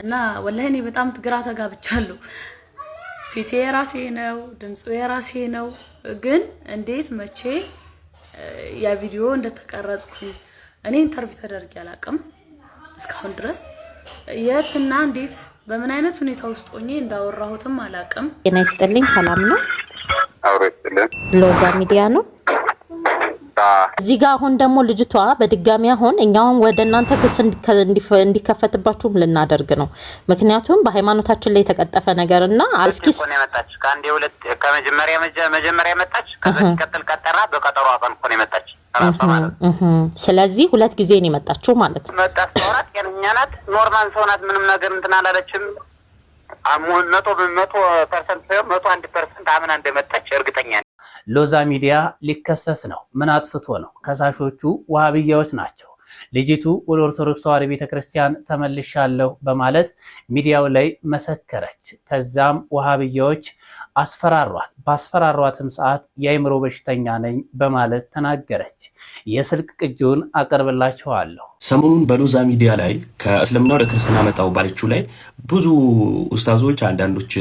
እና ወላሂ እኔ በጣም ግራ ተጋብቻለሁ። ፊቴ የራሴ ነው፣ ድምፁ የራሴ ነው። ግን እንዴት መቼ ያ ቪዲዮ እንደተቀረጽኩኝ እኔ ኢንተርቪው ተደርጌ አላውቅም እስካሁን ድረስ። የትና እንዴት በምን አይነት ሁኔታ ውስጥ ሆኜ እንዳወራሁትም አላውቅም። ጤና ይስጥልኝ። ሰላም ነው? አውረስልኝ ሎዛ ሚዲያ ነው። እዚህ ጋር አሁን ደግሞ ልጅቷ በድጋሚ አሁን እኛውን ወደ እናንተ ክስ እንዲከፈትባችሁም ልናደርግ ነው። ምክንያቱም በሃይማኖታችን ላይ የተቀጠፈ ነገርና እስኪ እኮ የመጣች ከአንዴ ሁለት ከመጀመሪያ መጣች። ከዛ ሲቀጥል ቀጠራ በቀጠሮ አቀን እኮ ነው የመጣች። ስለዚህ ሁለት ጊዜ ነው የመጣችሁ ማለት ነው። መጣች ተወራት ጤነኛ ናት፣ ኖርማል ሰው ናት። ምንም ነገር እንትን አላለችም። 100% 101% አምና እንደመጣች እርግጠኛ ነኝ። ሎዛ ሚዲያ ሊከሰስ ነው። ምን አጥፍቶ ነው? ከሳሾቹ ዋሃብያዎች ናቸው። ልጅቱ ወደ ኦርቶዶክስ ተዋሕዶ ቤተክርስቲያን ተመልሻለሁ በማለት ሚዲያው ላይ መሰከረች። ከዛም ዋሃብያዎች አስፈራሯት። ባስፈራሯትም ሰዓት የአእምሮ በሽተኛ ነኝ በማለት ተናገረች። የስልክ ቅጂውን አቀርብላችኋለሁ። ሰሞኑን በሎዛ ሚዲያ ላይ ከእስልምና ወደ ክርስትና መጣው ባለችው ላይ ብዙ ኡስታዞች አንዳንዶች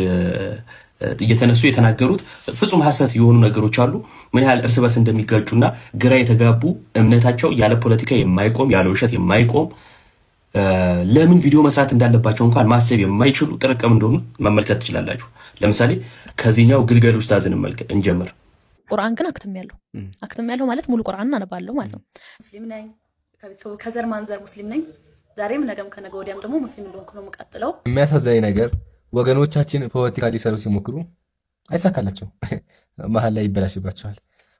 እየተነሱ የተናገሩት ፍጹም ሐሰት የሆኑ ነገሮች አሉ። ምን ያህል እርስ በርስ እንደሚጋጩና ግራ የተጋቡ እምነታቸው ያለ ፖለቲካ የማይቆም ያለ ውሸት የማይቆም ለምን ቪዲዮ መስራት እንዳለባቸው እንኳን ማሰብ የማይችሉ ጥርቅም እንደሆኑ መመልከት ትችላላችሁ። ለምሳሌ ከዚህኛው ግልገል ኡስታዝን እንጀምር። ቁርአን ግን አክተም ያለው ማለት ሙሉ ቁርአን አነባለሁ ማለት ነው። ሙስሊም ነኝ፣ ከቤተሰቡ ከዘር ማንዘር ሙስሊም ነኝ። ዛሬም ነገም ከነገ ወዲያም ደግሞ ሙስሊም እንደሆንኩ ነው የምቀጥለው። የሚያሳዝነኝ ነገር ወገኖቻችን ፖለቲካ ሊሰሩ ሲሞክሩ አይሳካላቸው፣ መሀል ላይ ይበላሽባቸዋል።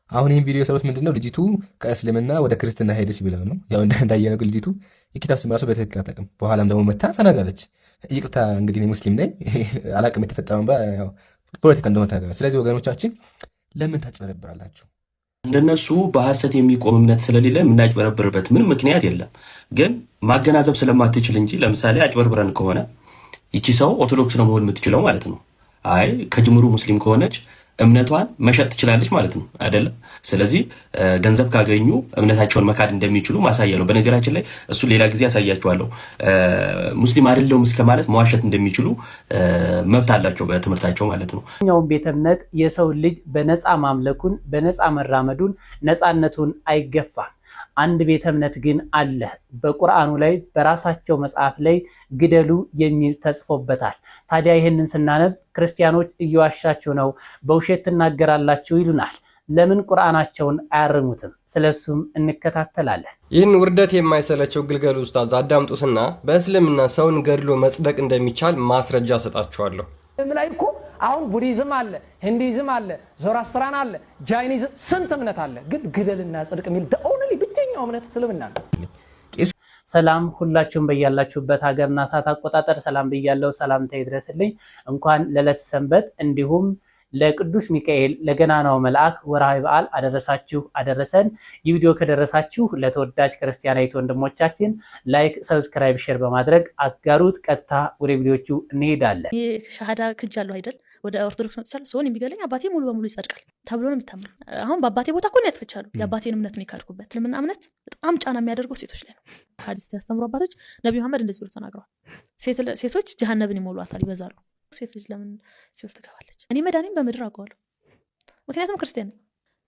አሁን ይህን ቪዲዮ የሰሩት ምንድነው? ልጅቱ ከእስልምና ወደ ክርስትና ሄደች ብለው ነው። ያው እንዳየነው ልጅቱ የኪታብ ስም ራሱ በትክክል አታውቅም። በኋላም ደግሞ መታ ተናግራለች። ይቅርታ እንግዲህ ሙስሊም ነኝ አላውቅም፣ የተፈጠረው ፖለቲካ እንደሆነ ተናግራለች። ስለዚህ ወገኖቻችን ለምን ታጭበረብራላችሁ? እንደነሱ በሐሰት የሚቆም እምነት ስለሌለ የምናጭበረብርበት ምንም ምክንያት የለም። ግን ማገናዘብ ስለማትችል እንጂ ለምሳሌ አጭበርብረን ከሆነ ይቺ ሰው ኦርቶዶክስ ነው መሆን የምትችለው ማለት ነው። አይ ከጅምሩ ሙስሊም ከሆነች እምነቷን መሸጥ ትችላለች ማለት ነው አይደለም። ስለዚህ ገንዘብ ካገኙ እምነታቸውን መካድ እንደሚችሉ ማሳያ ነው። በነገራችን ላይ እሱ ሌላ ጊዜ ያሳያችኋለሁ። ሙስሊም አይደለሁም እስከ ማለት መዋሸት እንደሚችሉ መብት አላቸው በትምህርታቸው ማለት ነው። ኛው ቤተ እምነት የሰው ልጅ በነፃ ማምለኩን በነፃ መራመዱን ነፃነቱን አይገፋም። አንድ ቤተ እምነት ግን አለ። በቁርአኑ ላይ በራሳቸው መጽሐፍ ላይ ግደሉ የሚል ተጽፎበታል። ታዲያ ይህንን ስናነብ ክርስቲያኖች እየዋሻችሁ ነው፣ በውሸት ትናገራላችሁ ይሉናል። ለምን ቁርአናቸውን አያርሙትም? ስለሱም እንከታተላለን። ይህን ውርደት የማይሰለቸው ግልገል ኡስታዝ አዳምጡትና በእስልምና ሰውን ገድሎ መጽደቅ እንደሚቻል ማስረጃ ሰጣችኋለሁ። ላይ እኮ አሁን ቡዲዝም አለ፣ ሂንዱይዝም አለ፣ ዞራስትራን አለ፣ ጃይኒዝም ስንት እምነት አለ። ግን ግደልና ጽድቅ የሚል ኦንሊ ብቸኛው እምነት እስልምና ነው። ሰላም ሁላችሁም በያላችሁበት ሀገርና ሰዓት አቆጣጠር ሰላም ብያለሁ። ሰላምታ ይድረስልኝ። እንኳን ለዕለተ ሰንበት እንዲሁም ለቅዱስ ሚካኤል ለገናናው መልአክ ወርሃዊ በዓል አደረሳችሁ አደረሰን። ይህ ቪዲዮ ከደረሳችሁ ለተወዳጅ ክርስቲያናዊት ወንድሞቻችን ላይክ፣ ሰብስክራይብ፣ ሼር በማድረግ አጋሩት። ቀጥታ ወደ ቪዲዮቹ እንሄዳለን። ሻሃዳ ክጃለሁ አይደል? ወደ ኦርቶዶክስ መጥቻለሁ። ሰውን የሚገለኝ አባቴ ሙሉ በሙሉ ይጸድቃል ተብሎ ነው የሚታመነው። አሁን በአባቴ ቦታ እኮ ነው ያጥፍቻለሁ። የአባቴን እምነት ነው የካድኩበት። እስልምና እምነት በጣም ጫና የሚያደርገው ሴቶች ላይ ነው። ሐዲስ ያስተምሩ አባቶች ነብዩ መሐመድ እንደዚህ ብሎ ተናግረዋል። ሴቶች ጀሃነብን ይሞሏታል፣ ይበዛሉ። ሴት ልጅ ለምን ሲወል ትገባለች? እኔ መዳኔን በምድር አውቀዋለሁ። ምክንያቱም ክርስቲያን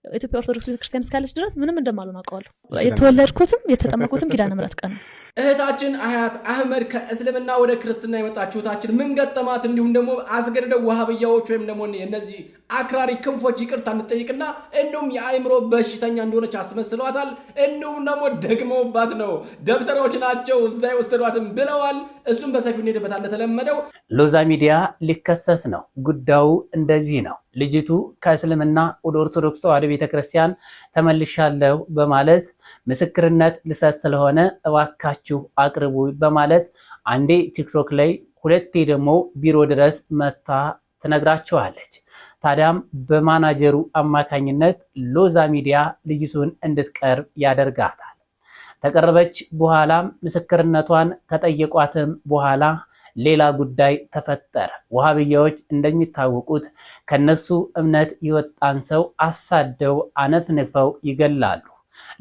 ኢትዮጵያ ኦርቶዶክስ ቤተክርስቲያን እስካለች ድረስ ምንም እንደማልሆን አውቀዋለሁ። የተወለድኩትም የተጠመቁትም ኪዳነ ምሕረት ቀን ነው። እህታችን አያት አህመድ ከእስልምና ወደ ክርስትና የመጣችው እህታችን ምን ገጠማት? እንዲሁም ደግሞ አስገድደው ዋሃብያዎች ወይም ደግሞ እነዚህ አክራሪ ክንፎች ይቅርታ እንጠይቅና እንዲሁም የአእምሮ በሽተኛ እንደሆነች አስመስለዋታል። እንዲሁም ደግሞ ደግመውባት ነው ደብተሮች ናቸው እዛ የወሰዷትም ብለዋል። እሱም በሰፊው እንሄድበታል። እንደተለመደው ሎዛ ሚዲያ ሊከሰስ ነው። ጉዳዩ እንደዚህ ነው። ልጅቱ ከእስልምና ወደ ኦርቶዶክስ ተዋሕዶ ቤተክርስቲያን ተመልሻለሁ በማለት ምስክርነት ልሰጥ ስለሆነ እባካችሁ አቅርቡ በማለት አንዴ ቲክቶክ ላይ ሁለቴ ደግሞ ቢሮ ድረስ መታ ትነግራቸዋለች። ታዲያም በማናጀሩ አማካኝነት ሎዛ ሚዲያ ልጅቱን እንድትቀርብ ያደርጋታል። ተቀረበች በኋላም ምስክርነቷን ከጠየቋትም በኋላ ሌላ ጉዳይ ተፈጠረ። ዋሃብያዎች እንደሚታወቁት ከነሱ እምነት የወጣን ሰው አሳደው አነፍንፈው ይገላሉ።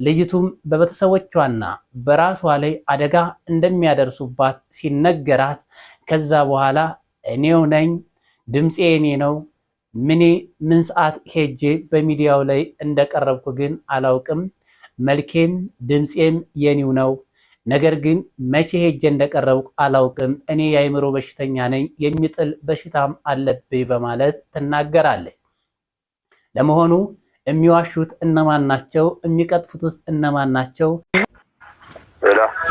ልጅቱም በቤተሰቦቿና በራሷ ላይ አደጋ እንደሚያደርሱባት ሲነገራት ከዛ በኋላ እኔው ነኝ ድምፄ እኔ ነው ምን ሰዓት ሄጄ በሚዲያው ላይ እንደቀረብኩ ግን አላውቅም መልኬም ድምፄም የኔው ነው ነገር ግን መቼ ሄጄ እንደቀረብኩ አላውቅም እኔ የአእምሮ በሽተኛ ነኝ የሚጥል በሽታም አለብኝ በማለት ትናገራለች። ለመሆኑ የሚዋሹት እነማን ናቸው? የሚቀጥፉትስ እነማን ናቸው?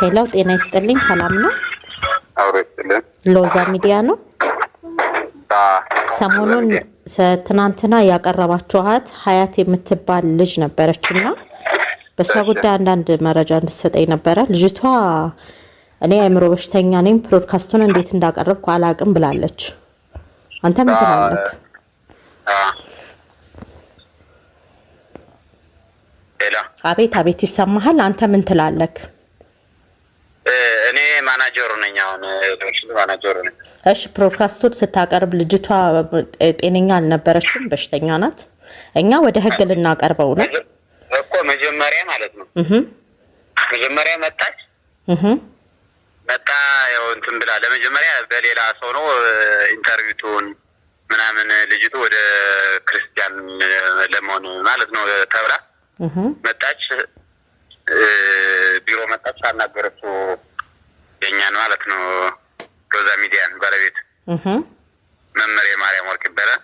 ሄሎ ጤና ይስጥልኝ ሰላም ነው? ሎዛ ሚዲያ ነው። ሰሞኑን ትናንትና ያቀረባችኋት ሀያት የምትባል ልጅ ነበረችና በሷ ጉዳይ አንዳንድ መረጃ እንድትሰጠኝ ነበረ። ልጅቷ እኔ አእምሮ በሽተኛ ነኝ ፕሮድካስቱን እንዴት እንዳቀረብኩ አላቅም ብላለች። አንተ ምን ትላለህ? አቤት አቤት ይሰማሃል። አንተ ምን ትላለህ? እኔ ማናጀሩ ነኝ። አሁን ማናጀሩ ነኝ። እሺ ፕሮድካስቱን ስታቀርብ ልጅቷ ጤነኛ አልነበረችም፣ በሽተኛ ናት። እኛ ወደ ህግ ልናቀርበው ነው እኮ መጀመሪያ ማለት ነው። መጀመሪያ መጣች መጣ ያው እንትን ብላ ለመጀመሪያ በሌላ ሰው ነው ኢንተርቪውን ምናምን ልጅቱ ወደ ክርስቲያን ለመሆን ማለት ነው ተብላ መጣች። ቢሮ መጣች አናገረችው የኛን ማለት ነው ሎዛ ሚዲያን ባለቤት መመሬ ማርያም ወርቅ ይባላል።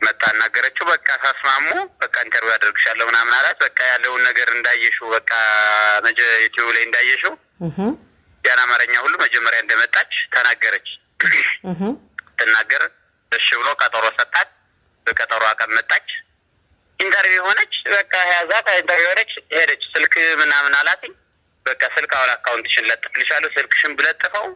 መጣ አናገረችው። በቃ ተስማሙ። በቃ ኢንተርቪው አደርግሻለሁ ምናምን አላት። በቃ ያለውን ነገር እንዳየሽው በቃ ዩቲዩብ ላይ እንዳየሽው ያን አማርኛ ሁሉ መጀመሪያ እንደመጣች ተናገረች። ትናገር እሺ ብሎ ቀጠሮ ሰጣት። በቀጠሮ አቀመጣች። ኢንተርቪው ሆነች። በቃ ያዛት ኢንተርቪው ሆነች። ሄደች። ስልክ ምናምን አላት። በቃ ስልክ አሁን አካውንትሽን ለጥፍልሻለሁ ስልክሽን ብለጥፈው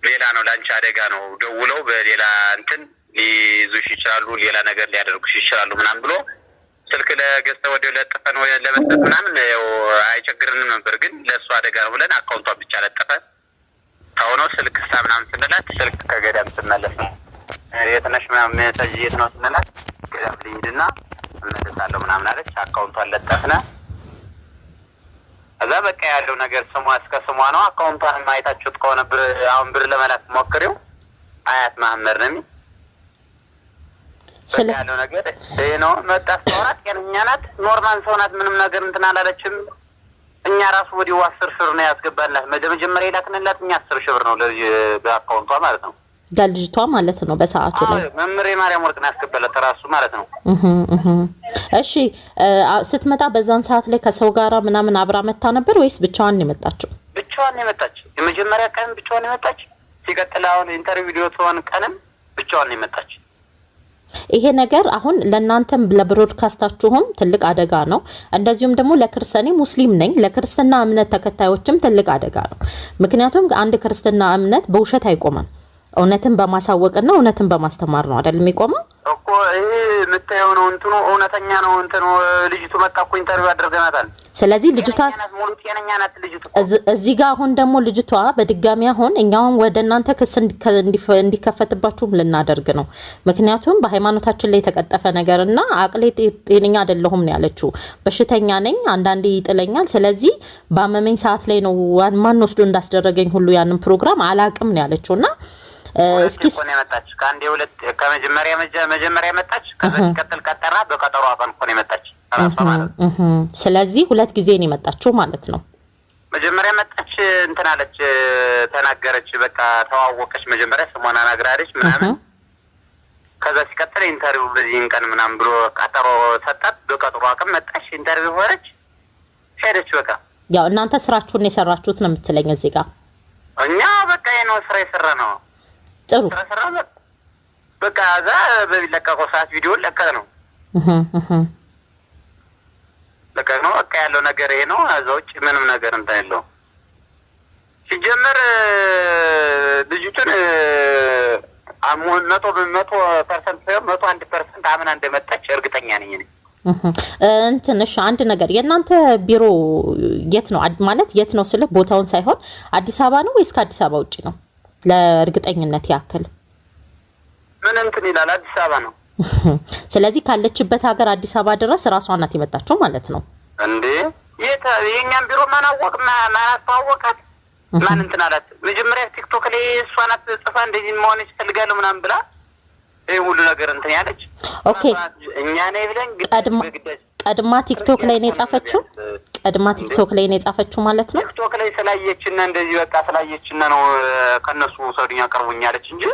ሌላ ነው ላንቺ አደጋ ነው ደውለው በሌላ እንትን ሊይዙሽ ይችላሉ ሌላ ነገር ሊያደርጉሽ ይችላሉ ምናምን ብሎ ስልክ ለገዝተ ወደ ለጥፈን ወይ ለመስጠት ምናምን ያው አይቸግርንም ነበር ግን ለሱ አደጋ ነው ብለን አካውንቷን ብቻ ለጥፈን ታውኖ ስልክ ምናምን ስንላት ስልክ ከገዳም ስንመለስ ነው የት ነሽ ምናምን ሜሴጅ የት ነው ስንላት ገዳም ልሂድና እመለሳለሁ ምናምን አለች። አካውንቷን ለጠፍነ እዛ በቃ ያለው ነገር ስሟ እስከ ስሟ ነው። አካውንቷን ማየታችሁት ከሆነ አሁን ብር ለመላክ ሞክሪው አያት ማህመድ ነው ያለው ነገር ይሄ ነው። መጣች ተወራት ጤነኛ ናት፣ ኖርማል ሰው ናት። ምንም ነገር እንትን አላለችም። እኛ ራሱ ወዲያው 10 ሺህ ነው ያስገባላት። መጀመሪያ ይላክንላት እኛ 10 ሺህ ብር ነው ለዚህ በአካውንቷ ማለት ነው ዳልጅቷ ማለት ነው በሰዓቱ ላይ መምሬ ማርያም ወርቅ ነው ያስገባላት ራሱ ማለት ነው። እሺ ስትመጣ በዛን ሰዓት ላይ ከሰው ጋራ ምናምን አብራ መታ ነበር ወይስ ብቻዋን ነው የመጣችው? ብቻዋን ነው የመጣችው። የመጀመሪያ ቀን ብቻዋን ነው የመጣችው። ሲቀጥል አሁን ኢንተርቪው ቪዲዮ ተሆነ ቀንም ብቻዋን ነው የመጣችው። ይሄ ነገር አሁን ለእናንተም ለብሮድካስታችሁም ትልቅ አደጋ ነው። እንደዚሁም ደግሞ ለክርስቲያኔ ሙስሊም ነኝ ለክርስትና እምነት ተከታዮችም ትልቅ አደጋ ነው። ምክንያቱም አንድ ክርስትና እምነት በውሸት አይቆምም። እውነትን በማሳወቅና እውነትን በማስተማር ነው አይደል የሚቆመው እኮ። ይሄ የምታየው ነው እንትኑ እውነተኛ ነው እንትኑ። ልጅቱ መጣ እኮ ኢንተርቪው አድርገናታል። ስለዚህ ልጅቷ ሙሉ ጤነኛ ናት ልጅቱ። እዚህ ጋር አሁን ደግሞ ልጅቷ በድጋሚ አሁን እኛውን ወደ እናንተ ክስ እንዲከፈትባችሁም ልናደርግ ነው። ምክንያቱም በሃይማኖታችን ላይ የተቀጠፈ ነገርና አቅሌ ጤነኛ አይደለሁም ነው ያለችው። በሽተኛ ነኝ አንዳንዴ ይጥለኛል። ስለዚህ ባመመኝ ሰዓት ላይ ነው ማን ወስዶ እንዳስደረገኝ ሁሉ ያንን ፕሮግራም አላቅም ነው ያለችውና እስኪ እኮ ነው የመጣች ከአንዴ ሁለት ከመጀመሪያ መጣች። ከዛ ሲቀጥል ቀጠራ በቀጠሮ አቀን እኮ ነው የመጣች ራሷ ማለት ነው። ስለዚህ ሁለት ጊዜ ነው የመጣችው ማለት ነው። መጀመሪያ መጣች እንትን አለች ተናገረች። በቃ ተዋወቀች። መጀመሪያ ስሟን አናግራለች ምናምን። ከዛ ሲቀጥል ኢንተርቪው በዚህን ቀን ምናምን ብሎ ቀጠሮ ሰጣት። በቀጠሮ አቀን መጣች። ኢንተርቪው ሆነች ሄደች። በቃ ያው እናንተ ስራችሁን የሰራችሁት ነው የምትለኝ እዚህ ጋር። እኛ በቃ የነው ስራ የሰራ ነው። ጥሩ በቃ እዛ በሚለቀቀው ሰዓት ቪዲዮ ለቀቅ ነው ለቀቅ ነው። በቃ ያለው ነገር ይሄ ነው። እዛ ውጭ ምንም ነገር እንትን የለውም። ሲጀመር ልጅቱን 100% ሳይሆን 101% አምና እንደመጣች እርግጠኛ ነኝ እኔ። እንትንሽ አንድ ነገር የእናንተ ቢሮ የት ነው ማለት የት ነው ስለ ቦታውን ሳይሆን አዲስ አበባ ነው ወይስ ከአዲስ አበባ ውጪ ነው? ለእርግጠኝነት ያክል ምን እንትን ይላል አዲስ አበባ ነው። ስለዚህ ካለችበት ሀገር አዲስ አበባ ድረስ ራሷ ናት የመጣችው ማለት ነው እንዴ? የኛም ቢሮ ማን አወቅ ማን አስተዋወቃት? ማን እንትን አላት? መጀመሪያ ቲክቶክ ላይ እሷ ናት ጽፋ እንደዚህ መሆን ይፈልጋል ምናምን ብላ ይሄ ሁሉ ነገር እንትን ያለች። ኦኬ እኛ ነኝ ብለን ቀድማ ቲክቶክ ላይ ነው የጻፈችው። ቀድማ ቲክቶክ ላይ ነው የጻፈችው ማለት ነው። ቲክቶክ ላይ ስላየችና እንደዚህ በቃ ስላየችና ነው ከነሱ ሰውኛ ቀርቡኝ አለች እንጂ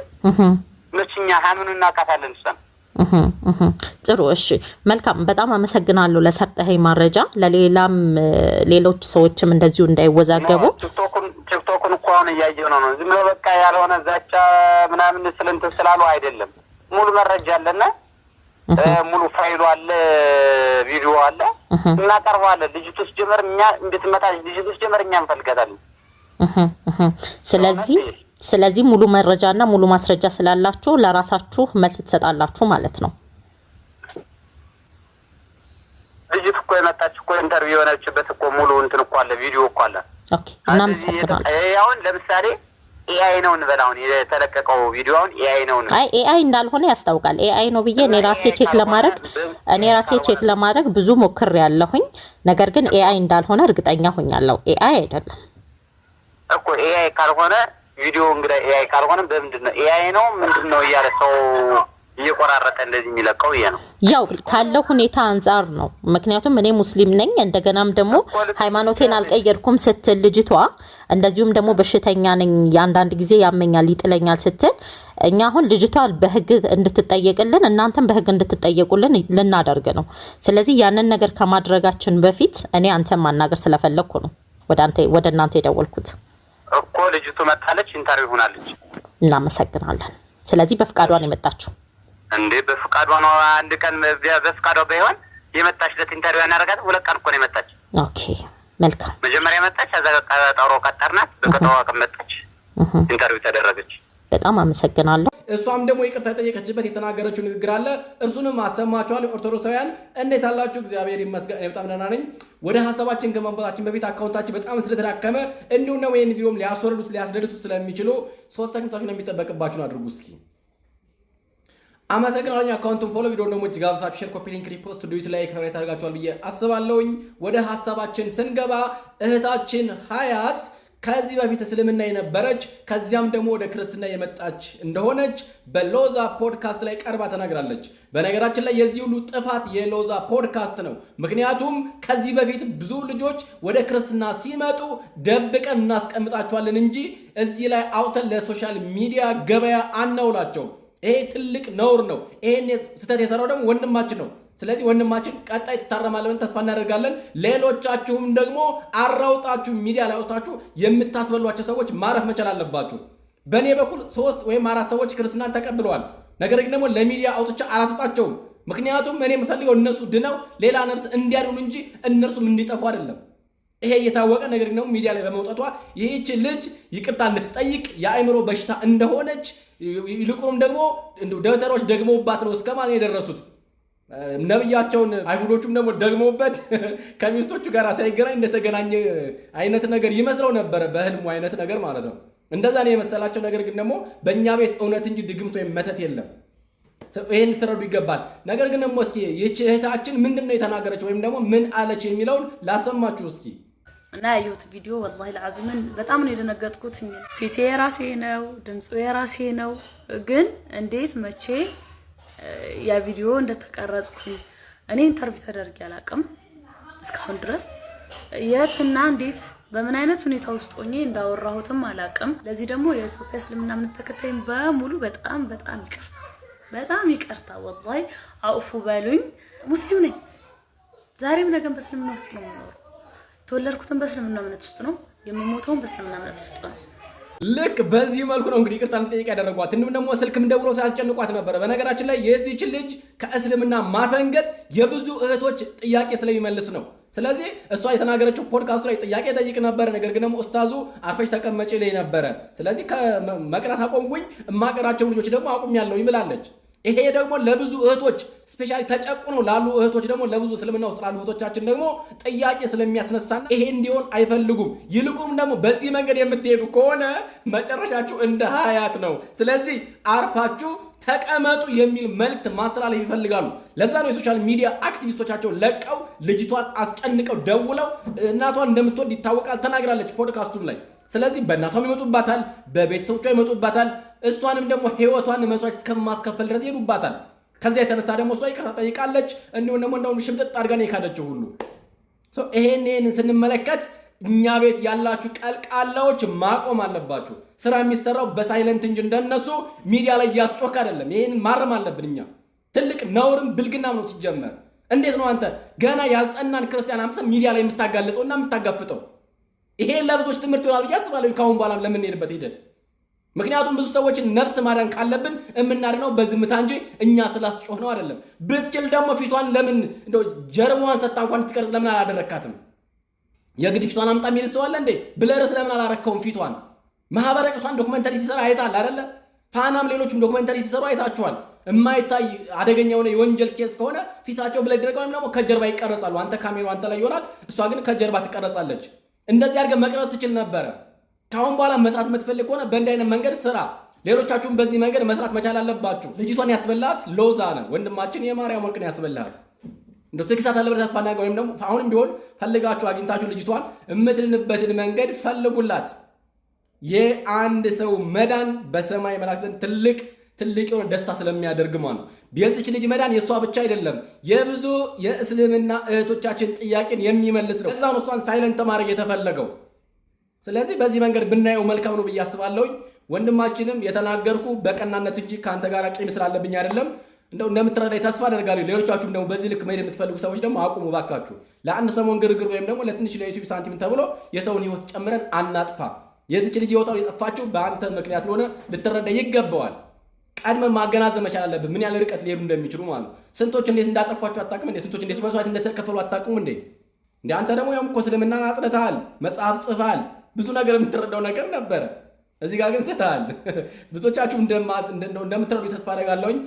መችኛ ሃኑንና ቃታለን ሰም ጥሩ እሺ መልካም በጣም አመሰግናለሁ ለሰጠኸኝ መረጃ ለሌላም ሌሎች ሰዎችም እንደዚሁ እንዳይወዛገቡ ቲክቶክን እኮ አሁን እያየሁ ነው ዝም ብሎ በቃ ያልሆነ ዛቻ ምናምን ስለንተ ስላሉ አይደለም ሙሉ መረጃ አለና ሙሉ ፋይሉ አለ ቪዲዮ አለ እናቀርባለን ልጅቱስ ጀመር እኛ እንድትመጣ ልጅቱስ ጀመር እኛ እንፈልጋታለን ስለዚህ ሙሉ መረጃና ሙሉ ማስረጃ ስላላችሁ ለራሳችሁ መልስ ትሰጣላችሁ ማለት ነው። ልጅቱ እኮ የመጣች እኮ ኢንተርቪው የሆነችበት እኮ ሙሉ እንትን እኮ አለ ቪዲዮ እኮ አለ። ኦኬ እናመሰግናለን። አሁን ለምሳሌ ኤአይ ነው እንበል አሁን የተለቀቀው ቪዲዮ አሁን ኤአይ ነው እንበል። አይ ኤአይ እንዳልሆነ ያስታውቃል። ኤአይ ነው ብዬ እኔ ራሴ ቼክ ለማድረግ ብዙ ሞክሬያለሁኝ። ነገር ግን ኤአይ እንዳልሆነ እርግጠኛ ሆኛለሁ። ኤአይ አይደለም እኮ ኤአይ ካልሆነ ቪዲዮ እንግዲህ ኤአይ ካልሆነ በምንድነው ኤአይ ነው ምንድነው እያለ ሰው እየቆራረጠ እንደዚህ የሚለቀው ይሄ ነው ያው ካለው ሁኔታ አንፃር ነው። ምክንያቱም እኔ ሙስሊም ነኝ እንደገናም ደግሞ ሃይማኖቴን አልቀየርኩም ስትል ልጅቷ እንደዚሁም ደግሞ በሽተኛ ነኝ ያንዳንድ ጊዜ ያመኛል ይጥለኛል ስትል እኛ አሁን ልጅቷ በህግ እንድትጠየቅልን እናንተም በህግ እንድትጠየቁልን ልናደርግ ነው። ስለዚህ ያንን ነገር ከማድረጋችን በፊት እኔ አንተን ማናገር ስለፈለኩ ነው ወደ እናንተ የደወልኩት እኮ ልጅቱ መጣለች ኢንተርቪው ሆናለች እናመሰግናለን። ስለዚህ በፍቃዷ ነው የመጣችው እንዴ በፍቃዷ ነው አንድ ቀን በፍቃዷ ባይሆን የመጣችለት ኢንተርቪው ያናረጋት ሁለት ቀን እኮ ነው የመጣች ኦኬ መልካም መጀመሪያ መጣች አዛ ቀጠሮ ቀጠርናት በቀጠሮ ቀመጣች ኢንተርቪው ተደረገች በጣም አመሰግናለሁ። እሷም ደግሞ ይቅርታ ጠየቀችበት የተናገረችው ንግግር አለ እርሱንም አሰማችኋለሁ። ኦርቶዶክሳውያን እንዴት አላችሁ? እግዚአብሔር ይመስገን በጣም ደህና ነኝ። ወደ ሐሳባችን ከመንበታችን በፊት አካውንታችን በጣም ስለተዳከመ እንዲሁም ነው ይሄን ቪዲዮም ሊያስደልቱት ስለሚችሉ 3 ሰከንዶችን የሚጠበቅባችሁን አድርጉ እስኪ። አመሰግናለሁ። አካውንቱን ፎሎ ቪዲዮ ደግሞ እጅግ አብዛችሁ ሼር፣ ኮፒ ሊንክ፣ ሪፖስት ዱት ላይ ከፈሬት አድርጋችኋል ብዬ አስባለሁኝ። ወደ ሐሳባችን ስንገባ እህታችን ሀያት ከዚህ በፊት እስልምና የነበረች ከዚያም ደግሞ ወደ ክርስትና የመጣች እንደሆነች በሎዛ ፖድካስት ላይ ቀርባ ተናግራለች። በነገራችን ላይ የዚህ ሁሉ ጥፋት የሎዛ ፖድካስት ነው። ምክንያቱም ከዚህ በፊት ብዙ ልጆች ወደ ክርስትና ሲመጡ ደብቀን እናስቀምጣቸዋለን እንጂ እዚህ ላይ አውተን ለሶሻል ሚዲያ ገበያ አናውላቸው። ይሄ ትልቅ ነውር ነው። ይሄን ስህተት የሰራው ደግሞ ወንድማችን ነው። ስለዚህ ወንድማችን ቀጣይ ተታረማለን ተስፋ እናደርጋለን። ሌሎቻችሁም ደግሞ አራውጣችሁ ሚዲያ ላይ አውጣችሁ የምታስበሏቸው ሰዎች ማረፍ መቻል አለባችሁ። በእኔ በኩል 3 ወይም 4 ሰዎች ክርስትናን ተቀብለዋል። ነገር ግን ደግሞ ለሚዲያ አውጥቼ አላስጣቸውም። ምክንያቱም እኔ የምፈልገው እነሱ ድነው ሌላ ነፍስ እንዲያድኑ እንጂ እነርሱም እንዲጠፉ አይደለም። ይሄ የታወቀ ነገር ግን ደግሞ ሚዲያ ላይ በመውጣቷ ይህች ልጅ ይቅርታ እንድትጠይቅ የአእምሮ በሽታ እንደሆነች ይልቁንም ደግሞ ደብተሮች ደግመውባት ነው እስከማን የደረሱት ነብያቸውን አይሁዶቹም ደግሞ ደግመውበት ከሚስቶቹ ጋር ሳይገናኝ እንደተገናኘ አይነት ነገር ይመስለው ነበር በህልሙ አይነት ነገር ማለት ነው። እንደዛ ነው የመሰላቸው። ነገር ግን ደግሞ በእኛ ቤት እውነት እንጂ ድግምት ወይም መተት የለም። ይሄን ትረዱ ይገባል። ነገር ግን ደግሞ እስኪ ይህች እህታችን ምንድነው የተናገረችው ወይም ደግሞ ምን አለች የሚለውን ላሰማችሁ እስኪ። እና ያየሁት ቪዲዮ ወላሂ ለአዝምን በጣም ነው የደነገጥኩት። ፊቴ የራሴ ነው፣ ድምፁ የራሴ ነው። ግን እንዴት መቼ ያ ቪዲዮ እንደተቀረጽኩኝ እኔ ኢንተርቪው ተደርጌ አላውቅም እስካሁን ድረስ የትና እንዴት በምን አይነት ሁኔታ ውስጥ ሆኜ እንዳወራሁትም አላውቅም። ለዚህ ደግሞ የኢትዮጵያ እስልምና እምነት ተከታይም በሙሉ በጣም ይቅርታ ወላሂ አውፉ በሉኝ። ሙስሊም ነኝ። ዛሬም ነገም በእስልምና ውስጥ ነው የምኖረው። የተወለድኩትም በእስልምና እምነት ውስጥ ነው፣ የምሞተውም በእስልምና እምነት ውስጥ ነው። ልክ በዚህ መልኩ ነው እንግዲህ ይቅርታ እንድጠይቅ ያደረጓት። እንዲሁም ደግሞ ስልክም ደውለው ሲያስጨንቋት ነበር። በነገራችን ላይ የዚህች ልጅ ከእስልምና ማፈንገጥ የብዙ እህቶች ጥያቄ ስለሚመልስ ነው። ስለዚህ እሷ የተናገረችው ፖድካስቱ ላይ ጥያቄ ጠይቅ ነበር። ነገር ግን ደግሞ ኡስታዙ አርፈሽ ተቀመጪ ላይ ነበረ። ስለዚህ ከመቅራት አቆምኩኝ፣ እማቀራቸው ልጆች ደግሞ አቁሜያለሁ ይብላለች። ይሄ ደግሞ ለብዙ እህቶች ስፔሻሊ ተጨቁነው ላሉ እህቶች ደግሞ ለብዙ እስልምና ውስጥ ላሉ እህቶቻችን ደግሞ ጥያቄ ስለሚያስነሳና ይሄ እንዲሆን አይፈልጉም። ይልቁም ደግሞ በዚህ መንገድ የምትሄዱ ከሆነ መጨረሻችሁ እንደ ሀያት ነው። ስለዚህ አርፋችሁ ተቀመጡ የሚል መልእክት ማስተላለፍ ይፈልጋሉ። ለዛ ነው የሶሻል ሚዲያ አክቲቪስቶቻቸው ለቀው ልጅቷን አስጨንቀው ደውለው እናቷን እንደምትወድ ይታወቃል ተናግራለች ፖድካስቱም ላይ። ስለዚህ በእናቷም ይመጡባታል፣ በቤተሰቦቿ ይመጡባታል። እሷንም ደግሞ ህይወቷን መስዋዕት እስከማስከፈል ድረስ ይሄዱባታል። ከዚያ የተነሳ ደግሞ እሷ ይቅርታ ጠይቃለች። እንዲሁም ደግሞ እንደውም ሽምጥጥ አድርጋ ነው የካደችው ሁሉ። ይሄን ስንመለከት እኛ ቤት ያላችሁ ቀልቃላዎች ማቆም አለባችሁ። ስራ የሚሰራው በሳይለንት እንጂ እንደነሱ ሚዲያ ላይ እያስጮክ አይደለም። ይሄንን ማረም አለብን እኛ። ትልቅ ነውርም ብልግናም ነው ሲጀመር። እንዴት ነው አንተ ገና ያልጸናን ክርስቲያን አምጥተህ ሚዲያ ላይ የምታጋልጠውና የምታጋፍጠው? ይሄ ለብዙዎች ትምህርት ይሆናል ብዬ አስባለሁ ካሁን በኋላ ለምንሄድበት ሂደት። ምክንያቱም ብዙ ሰዎችን ነፍስ ማዳን ካለብን የምናድነው በዝምታ እንጂ እኛ ስላስጮህ ነው አይደለም። ብትችል ደግሞ ፊቷን ለምን እንደው ጀርባዋን ሰጣ እንኳን ትቀርጽ ለምን አላደረካትም? የግድ ፊቷን አምጣ የሚል ሰው አለ እንዴ? ብለርስ ለምን አላረከውም? ፊቷን ማህበረ ቅዱሳን ዶክመንተሪ ሲሰራ አይታል አይደለ? ፋናም ሌሎችም ዶክመንተሪ ሲሰሩ አይታችኋል። የማይታይ አደገኛ የሆነ የወንጀል ኬስ ከሆነ ፊታቸው ብለ ደረቀው ወይም ደግሞ ከጀርባ ይቀረጻሉ። አንተ ካሜራው አንተ ላይ ይሆናል፣ እሷ ግን ከጀርባ ትቀረጻለች። እንደዚህ አድርገህ መቅረጽ ትችል ነበረ። ካሁን በኋላ መስራት የምትፈልግ ከሆነ በእንዲህ አይነት መንገድ ስራ። ሌሎቻችሁም በዚህ መንገድ መስራት መቻል አለባችሁ። ልጅቷን ያስበላት ሎዛ ነው ወንድማችን የማርያም ወርቅን ያስበላት። እንደ ትክሳት አለበት ያስፋናጋ ወይም ደግሞ አሁንም ቢሆን ፈልጋችሁ አግኝታችሁ ልጅቷን የምትድንበትን መንገድ ፈልጉላት። የአንድ ሰው መዳን በሰማይ መላእክት ዘንድ ትልቅ የሆነ ደስታ ስለሚያደርግ ማለት ነው። የዚች ልጅ መዳን የእሷ ብቻ አይደለም፣ የብዙ የእስልምና እህቶቻችን ጥያቄን የሚመልስ ነው። እዛውን እሷን ሳይለንት ማድረግ የተፈለገው። ስለዚህ በዚህ መንገድ ብናየው መልካም ነው ብዬ አስባለሁኝ። ወንድማችንም የተናገርኩ በቀናነት እንጂ ከአንተ ጋር ቂም ስላለብኝ አይደለም። እንደምትረዳኝ ተስፋ አደርጋለሁ። ሌሎቻችሁም ደግሞ በዚህ ልክ መሄድ የምትፈልጉ ሰዎች ደግሞ አቁሙ ባካችሁ። ለአንድ ሰሞን ግርግር ወይም ደግሞ ለትንሽ ለዩቲዩብ ሳንቲም ተብሎ የሰውን ህይወት ጨምረን አናጥፋ። የዚች ልጅ ህይወቷን የጠፋችው በአንተ ምክንያት ለሆነ ልትረዳ ይገባዋል። ቀድመን ማገናዘብ መቻል አለብን፣ ምን ያህል ርቀት ሊሄዱ እንደሚችሉ ማለት ነው። ስንቶች እንዴት እንዳጠፏቸው አታውቅም እንዴ? ስንቶች እንዴት መስዋዕት እንደተከፈሉ አታውቅም እንዴ? አንተ ደግሞ ያውም እኮ እስልምናን አጥንተሃል፣ መጽሐፍ ጽፈሃል፣ ብዙ ነገር የምትረዳው ነገር ነበረ። እዚህ ጋር ግን ስተሃል። ብዙዎቻችሁ እንደምትረዱ ተስፋ አደርጋለሁኝ።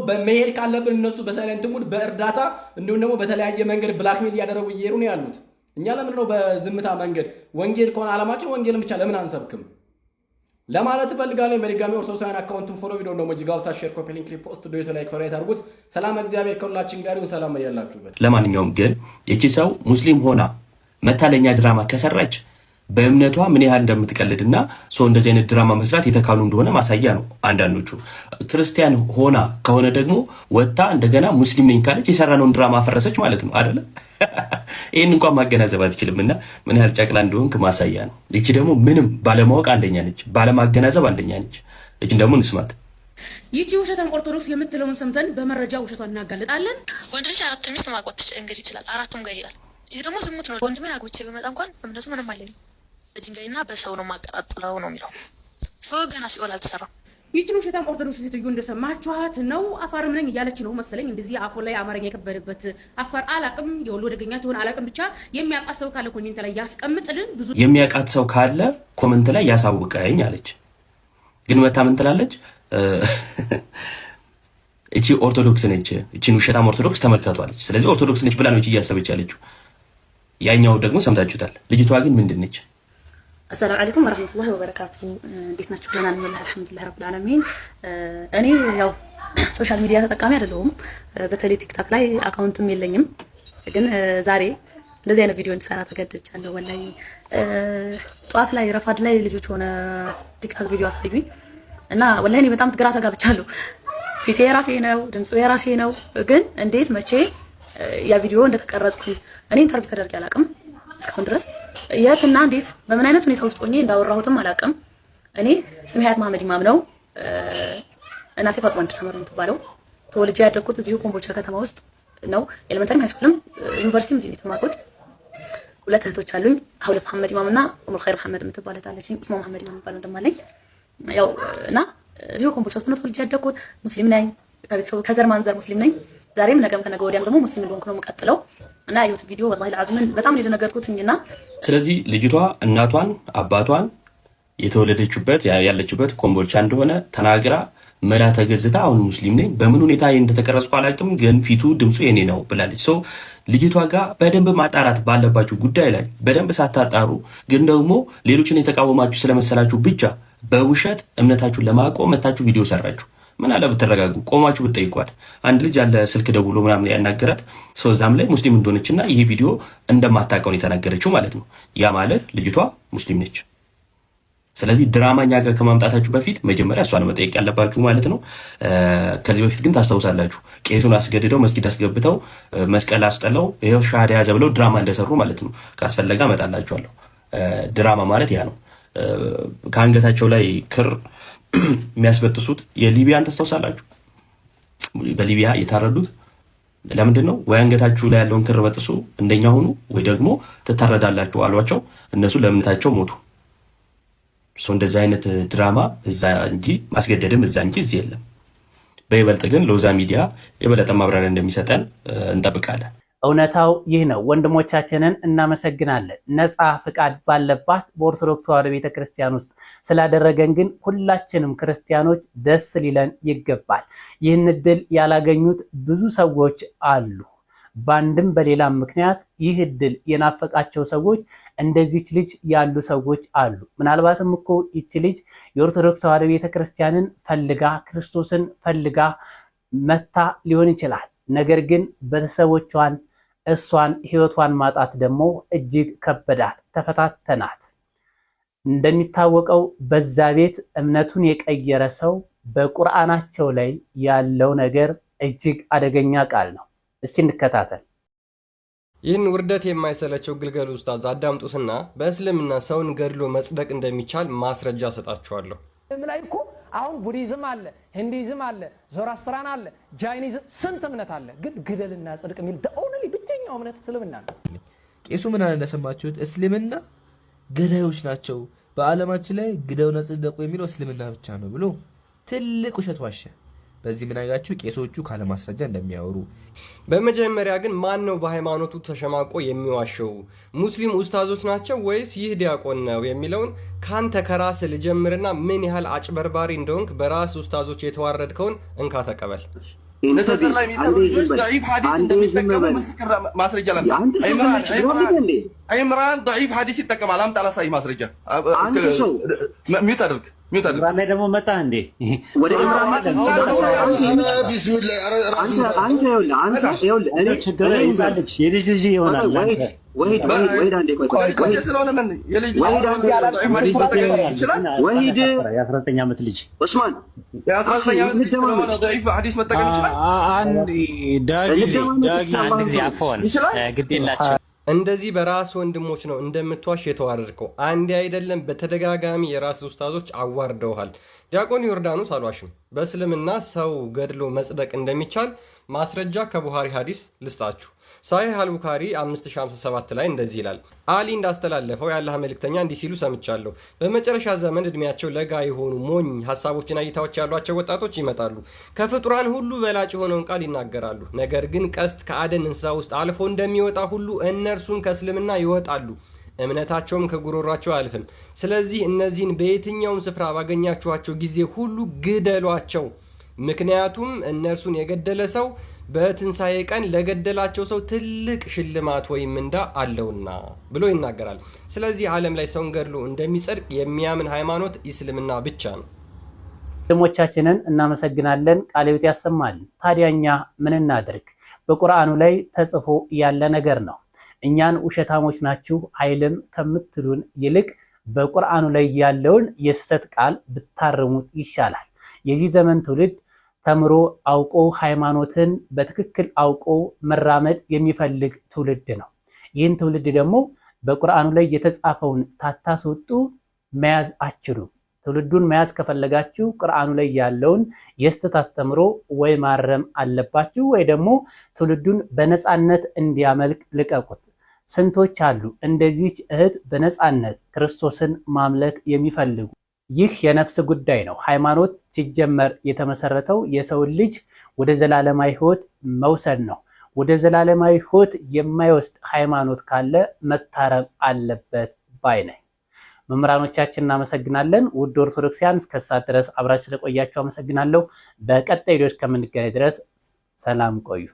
በመሄድ ካለብን እነሱ በሳይለንት ሙድ በእርዳታ እንዲሁም ደግሞ በተለያየ መንገድ ብላክሜል እያደረጉ እየሄዱ ነው ያሉት። እኛ ለምን ነው በዝምታ መንገድ? ወንጌል ከሆነ ዓላማችን ወንጌልን ብቻ ለምን አንሰብክም ለማለት እፈልጋለሁ። በድጋሚ ኦርቶዶክሳውያን አካውንቱን ፎሎ፣ ቪዲዮ ደግሞ ጅጋውታ ሼር፣ ኮፒ ሊንክ፣ ሪፖስት፣ ዶይቶ ላይ ኮሬት አድርጉት። ሰላም እግዚአብሔር ከሁላችን ጋር ይሁን። ሰላም ያላችሁበት። ለማንኛውም ግን እቺ ሰው ሙስሊም ሆና መታለኛ ድራማ ከሰራች በእምነቷ ምን ያህል እንደምትቀልድና ሰው እንደዚህ አይነት ድራማ መስራት የተካሉ እንደሆነ ማሳያ ነው። አንዳንዶቹ ክርስቲያን ሆና ከሆነ ደግሞ ወጣ እንደገና ሙስሊም ነኝ ካለች የሰራነውን ድራማ አፈረሰች ማለት ነው አይደለ? ይህን እንኳን ማገናዘብ አትችልም። እና ምን ያህል ጨቅላ እንደሆንክ ማሳያ ነው። ይቺ ደግሞ ምንም ባለማወቅ አንደኛ ነች፣ ባለማገናዘብ አንደኛ ነች። እችን ደግሞ እንስማት። ይቺ ውሸታም ኦርቶዶክስ የምትለውን ሰምተን በመረጃ ውሸቷን እናጋልጣለን። ወንድ ልጅ 4 ሚስት ማግባት እንግዲህ ይችላል፣ 4ቱም ጋር ይሄዳል። ይሄ ደግሞ ዝሙት ነው። ወንድሜ አግብቼ በመጣ እንኳን እምነቱ ምንም አይለኝም፣ በድንጋይና በሰው ነው ማቀጣጥለው ነው የሚለው። ሰው ገና ሲኦል አልተሰራም። ይችን ውሸታም ኦርቶዶክስ ሴትዮ እንደሰማችኋት ነው። አፋርም ነኝ እያለች ነው መሰለኝ። እንደዚህ አፉ ላይ አማርኛ የከበደበት አፋር አላቅም፣ የወሎ ደገኛ ትሆን አላቅም። ብቻ የሚያውቃት ሰው ካለ ኮሜንት ላይ ያስቀምጥልን። ብዙ የሚያውቃት ሰው ካለ ኮሜንት ላይ ያሳውቀኝ አለች። ግን መታ ምን ትላለች? እቺ ኦርቶዶክስ ነች፣ እቺን ውሸታም ኦርቶዶክስ ተመልከቷለች። ስለዚህ ኦርቶዶክስ ነች ብላ ነው እቺ እያሰበች ያለችው። ያኛው ደግሞ ሰምታችሁታል። ልጅቷ ግን ምንድን ነች? አሰላሙ አለይኩም ወራህመቱላሂ ወበረካቱ። እንዴት ናችሁ? ደህና ነኝ አልሐምዱሊላህ ረብል ዓለሚን። እኔ ሶሻል ሚዲያ ተጠቃሚ አይደለሁም። በተለይ ቲክታክ ላይ አካውንትም የለኝም። ግን ዛሬ እንደዚህ አይነት ቪዲዮ እንድሰራ ተገድጃለሁ። ወላሂ ጠዋት ላይ ረፋድ ላይ ልጆች ሆነ ቲክታክ ቪዲዮ አሳዩኝ እና ወላሂ እኔ በጣም ግራ ተጋብቻለሁ። ፊቴ የራሴ ነው፣ ድምፁ የራሴ ነው። ግን እንዴት መቼ ያ ቪዲዮ እንደተቀረጽኩኝ እኔ ኢንተርቪው ተደርጌ አላውቅም እስካሁን ድረስ። የትና እንዴት በምን አይነት ሁኔታ ውስጥ ሆኜ እንዳወራሁትም አላውቅም። እኔ ስሜ ሀያት መሐመድ ኢማም ነው። እናቴ ፋጡማ እንድሰመር የምትባለው። ተወልጄ ያደግኩት እዚሁ ኮምቦልቻ ከተማ ውስጥ ነው። ኤሌመንተሪ ሃይስኩልም ዩኒቨርሲቲም እዚህ ነው የተማርኩት። 2 እህቶች አሉኝ። ሀውለት መሐመድ ኢማም እና ኡሙል ኸይር መሐመድ የምትባል እህት አለችኝ። ኡስማ መሐመድ ኢማም የሚባል ወንድም አለኝ። ያው እና እዚሁ ኮምቦልቻ ውስጥ ነው ተወልጄ ያደግኩት። ሙስሊም ነኝ። ከቤተሰቡ ከዘር ማንዘር ሙስሊም ነኝ። ዛሬም ነገም ከነገ ወዲያም ደግሞ ሙስሊም እንደሆንኩ ነው የምቀጥለው። እና ያዩት ቪዲዮ ወላሂ ለአዝምን በጣም ነው የደነገጥኩት። እና ስለዚህ ልጅቷ እናቷን አባቷን የተወለደችበት ያለችበት ኮምቦልቻ እንደሆነ ተናግራ መላ ተገዝታ አሁን ሙስሊም ነኝ በምን ሁኔታ እንደተቀረጽኩ አላውቅም፣ ግን ፊቱ ድምፁ የኔ ነው ብላለች። ሰው ልጅቷ ጋር በደንብ ማጣራት ባለባችሁ ጉዳይ ላይ በደንብ ሳታጣሩ ግን ደግሞ ሌሎችን የተቃወማችሁ ስለመሰላችሁ ብቻ በውሸት እምነታችሁን ለማቆም መታችሁ ቪዲዮ ሰራችሁ። ምን አለ ብትረጋጉ፣ ቆማችሁ ብትጠይቋት። አንድ ልጅ አለ ስልክ ደውሎ ምናምን ያናገራት ሰው እዛም ላይ ሙስሊም እንደሆነችና ይሄ ቪዲዮ እንደማታውቀው ነው የተናገረችው ማለት ነው። ያ ማለት ልጅቷ ሙስሊም ነች። ስለዚህ ድራማ እኛ ጋር ከማምጣታችሁ በፊት መጀመሪያ እሷን መጠየቅ ያለባችሁ ማለት ነው። ከዚህ በፊት ግን ታስታውሳላችሁ ቄሱን አስገድደው መስጊድ አስገብተው መስቀል አስጠለው ይሄው ሻሃዳ ያዘ ብለው ድራማ እንደሰሩ ማለት ነው። ካስፈለጋ እመጣላችኋለሁ። ድራማ ማለት ያ ነው። ከአንገታቸው ላይ ክር የሚያስበጥሱት የሊቢያን ታስታውሳላችሁ። በሊቢያ የታረዱት ለምንድን ነው? ወይ አንገታችሁ ላይ ያለውን ክር በጥሱ እንደኛ ሆኑ ወይ ደግሞ ትታረዳላችሁ አሏቸው። እነሱ ለእምነታቸው ሞቱ። እንደዚህ አይነት ድራማ እዛ እንጂ ማስገደድም እዛ እንጂ እዚህ የለም። በይበልጥ ግን ሎዛ ሚዲያ የበለጠ ማብራሪያ እንደሚሰጠን እንጠብቃለን። እውነታው ይህ ነው። ወንድሞቻችንን እናመሰግናለን። ነፃ ፍቃድ ባለባት በኦርቶዶክስ ተዋሕዶ ቤተክርስቲያን ውስጥ ስላደረገን ግን ሁላችንም ክርስቲያኖች ደስ ሊለን ይገባል። ይህን እድል ያላገኙት ብዙ ሰዎች አሉ። በአንድም በሌላም ምክንያት ይህ እድል የናፈቃቸው ሰዎች እንደዚች ልጅ ያሉ ሰዎች አሉ። ምናልባትም እኮ ይች ልጅ የኦርቶዶክስ ተዋሕዶ ቤተክርስቲያንን ፈልጋ ክርስቶስን ፈልጋ መታ ሊሆን ይችላል። ነገር ግን ቤተሰቦቿን እሷን ህይወቷን ማጣት ደግሞ እጅግ ከበዳት፣ ተፈታተናት። እንደሚታወቀው በዛ ቤት እምነቱን የቀየረ ሰው በቁርአናቸው ላይ ያለው ነገር እጅግ አደገኛ ቃል ነው። እስኪ እንከታተል። ይህን ውርደት የማይሰለቸው ግልገል ኡስታዝ አዳምጡትና በእስልምና ሰውን ገድሎ መጽደቅ እንደሚቻል ማስረጃ ሰጣችኋለሁ። አሁን ቡዲዝም አለ፣ ሂንዱይዝም አለ፣ ዞራስትራን አለ፣ ጃይኒዝም ስንት እምነት አለ። ግን ግደልና ጽድቅ የሚል ኦንሊ ብቸኛው እምነት እስልምና ነው። ቄሱ ምን አለ እንደሰማችሁት? እስልምና ገዳዮች ናቸው፣ በዓለማችን ላይ ግደውና ጽድቁ የሚለው እስልምና ብቻ ነው ብሎ ትልቅ ውሸት ዋሸ። በዚህ ምን አያችሁ? ቄሶቹ ካለ ማስረጃ እንደሚያወሩ። በመጀመሪያ ግን ማን ነው በሃይማኖቱ ተሸማቆ የሚዋሸው? ሙስሊም ኡስታዞች ናቸው ወይስ ይህ ዲያቆን ነው የሚለውን ካንተ ከራስ ልጀምርና ምን ያህል አጭበርባሪ እንደሆንክ በራስ ኡስታዞች የተዋረድከውን እንካ ተቀበል። ንጽጽር ላይ የሚሰሩ ልጆች ضعيف ሐዲስ እንደሚጠቀሙ ምስክር ማስረጃ ላምጣ። አይምራን ضعيف ሐዲስ ይጠቀማል። አምጣ ላሳይ ማስረጃ። ሚውት አድርግ ኢምራን ላይ ደግሞ መጣ እንዴ? ወደ ኢምራን ማለት ነው። ቢስሚላህ አንተ ይኸውልህ እኔ ችግር ይዛለች የልጅ ልጅ ይሆናል። ወሂድ አንዴ ቆይ ስለሆነ ምን የልጅ ወሂድ የ19 ዓመት ልጅ ዑስማን የ19 ዓመት ልጅ ስለሆነ ضعيف ሐዲስ መጠቀም ይችላል። አንድ ዳጊ አንድ ጊዜ አፈዋል ግዴላችሁ። እንደዚህ በራስ ወንድሞች ነው እንደምትዋሽ የተዋረድከው። አንዴ አይደለም በተደጋጋሚ የራስ ኡስታዞች አዋርደውሃል። ዲያቆን ዮርዳኖስ አልዋሽም። በእስልምና ሰው ገድሎ መጽደቅ እንደሚቻል ማስረጃ ከቡኻሪ ሐዲስ ልስጣችሁ። ሳሂህ አልቡኻሪ 5057 ላይ እንደዚህ ይላል። አሊ እንዳስተላለፈው የአላህ መልእክተኛ እንዲህ ሲሉ ሰምቻለሁ። በመጨረሻ ዘመን እድሜያቸው ለጋ የሆኑ ሞኝ ሐሳቦችና እይታዎች ያሏቸው ወጣቶች ይመጣሉ። ከፍጡራን ሁሉ በላጭ የሆነውን ቃል ይናገራሉ። ነገር ግን ቀስት ከአደን እንስሳ ውስጥ አልፎ እንደሚወጣ ሁሉ እነርሱም ከእስልምና ይወጣሉ። እምነታቸውም ከጉሮሯቸው አያልፍም። ስለዚህ እነዚህን በየትኛውም ስፍራ ባገኛችኋቸው ጊዜ ሁሉ ግደሏቸው። ምክንያቱም እነርሱን የገደለ ሰው በትንሣኤ ቀን ለገደላቸው ሰው ትልቅ ሽልማት ወይም ምንዳ አለውና ብሎ ይናገራል። ስለዚህ ዓለም ላይ ሰውን ገድሎ እንደሚጸድቅ የሚያምን ሃይማኖት እስልምና ብቻ ነው። ወንድሞቻችንን እናመሰግናለን። ቃለ ሕይወት ያሰማልን። ታዲያ እኛ ምን እናድርግ? በቁርአኑ ላይ ተጽፎ ያለ ነገር ነው። እኛን ውሸታሞች ናችሁ አይልም ከምትሉን ይልቅ በቁርአኑ ላይ ያለውን የስህተት ቃል ብታርሙት ይሻላል። የዚህ ዘመን ትውልድ ተምሮ አውቆ ሃይማኖትን በትክክል አውቆ መራመድ የሚፈልግ ትውልድ ነው። ይህን ትውልድ ደግሞ በቁርአኑ ላይ የተጻፈውን ታታስወጡ መያዝ አትችሉም። ትውልዱን መያዝ ከፈለጋችሁ ቁርአኑ ላይ ያለውን የስህተት አስተምሮ ወይ ማረም አለባችሁ ወይ ደግሞ ትውልዱን በነፃነት እንዲያመልክ ልቀቁት። ስንቶች አሉ እንደዚች እህት በነፃነት ክርስቶስን ማምለክ የሚፈልጉ። ይህ የነፍስ ጉዳይ ነው። ሃይማኖት ሲጀመር የተመሰረተው የሰውን ልጅ ወደ ዘላለማዊ ሕይወት መውሰድ ነው። ወደ ዘላለማዊ ሕይወት የማይወስድ ሃይማኖት ካለ መታረም አለበት ባይ ነኝ። መምህራኖቻችን እናመሰግናለን። ውድ ኦርቶዶክሲያን እስከ ሰዓት ድረስ አብራችሁ ስለቆያችሁ አመሰግናለሁ። በቀጣይ ቪዲዮዎች ከምንገናኝ ድረስ ሰላም ቆዩ።